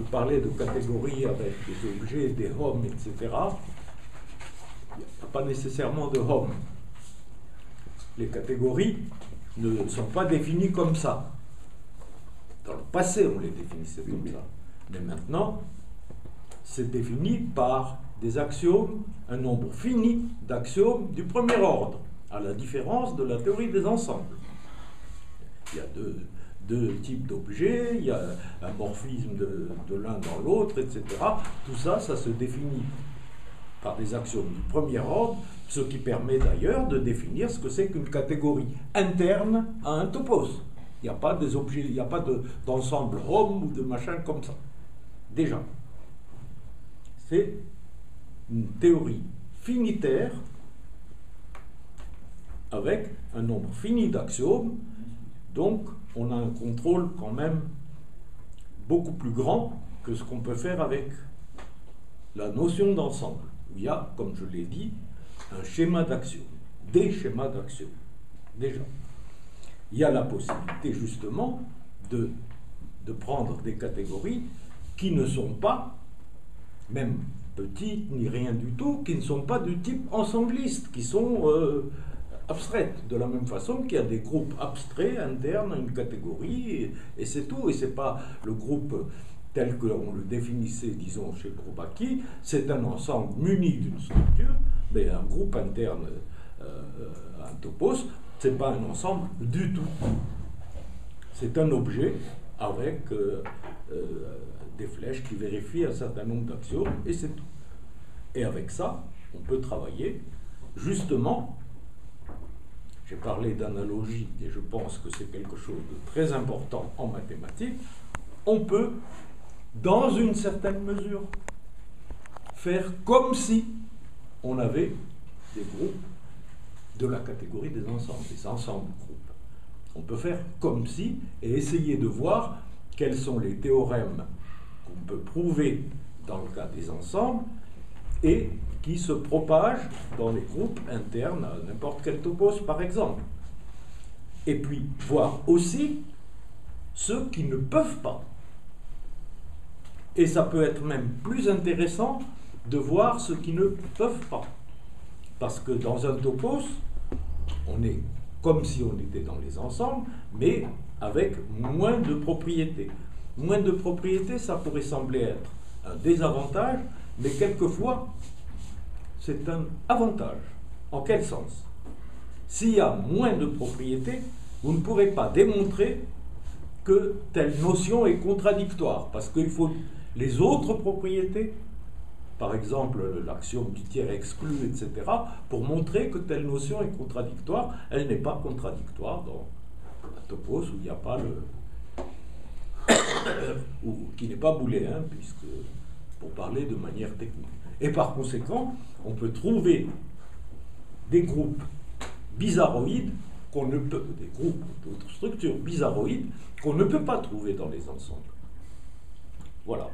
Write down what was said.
vous parlez de catégories avec des objets, des hommes, etc., il n'y a pas nécessairement de hommes. Les catégories ne sont pas définies comme ça. Dans le passé, on les définissait comme ça. Mais maintenant, c'est défini par des axiomes, un nombre fini d'axiomes du premier ordre, à la différence de la théorie des ensembles. Il y a deux types d'objets, il y a un morphisme de l'un dans l'autre, etc. Tout ça, ça se définit par des axiomes du premier ordre, ce qui permet d'ailleurs de définir ce que c'est qu'une catégorie interne à un topos. Il n'y a pas des objets, il n'y a pas d'ensemble homme ou de machin comme ça. Déjà. C'est une théorie finitaire avec un nombre fini d'axiomes, donc on a un contrôle quand même beaucoup plus grand que ce qu'on peut faire avec la notion d'ensemble, où il y a, comme je l'ai dit, un schéma d'axiomes, des schémas d'axiomes, déjà. Il y a la possibilité justement de prendre des catégories qui ne sont pas, même petites ni rien du tout, qui ne sont pas du type ensembliste, qui sont abstraites, de la même façon qu'il y a des groupes abstraits internes à une catégorie, et c'est tout, et c'est pas le groupe tel qu'on le définissait, disons, chez Bourbaki, c'est un ensemble muni d'une structure, mais un groupe interne à un topos, c'est pas un ensemble du tout. C'est un objet avec des flèches qui vérifient un certain nombre d'axiomes, et c'est tout. Et avec ça, on peut travailler, justement, j'ai parlé d'analogie, et je pense que c'est quelque chose de très important en mathématiques, on peut, dans une certaine mesure, faire comme si on avait des groupes de la catégorie des ensembles groupes. On peut faire comme si, et essayer de voir quels sont les théorèmes qu'on peut prouver dans le cas des ensembles, et qui se propagent dans les groupes internes à n'importe quel topos, par exemple. Et puis, voir aussi ceux qui ne peuvent pas. Et ça peut être même plus intéressant de voir ceux qui ne peuvent pas. Parce que dans un topos, on est comme si on était dans les ensembles, mais avec moins de propriétés. Moins de propriétés, ça pourrait sembler être un désavantage, mais quelquefois, c'est un avantage. En quel sens? S'il y a moins de propriétés, vous ne pourrez pas démontrer que telle notion est contradictoire, parce qu'il faut les autres propriétés, par exemple l'axiome du tiers exclu, etc., pour montrer que telle notion est contradictoire. Elle n'est pas contradictoire dans un topos où il n'y a pas le... ou qui n'est pas booléen, puisque, pour parler de manière technique. Et par conséquent, on peut trouver des groupes bizarroïdes qu'on ne peut, des groupes d'autres structures bizarroïdes qu'on ne peut pas trouver dans les ensembles. Voilà.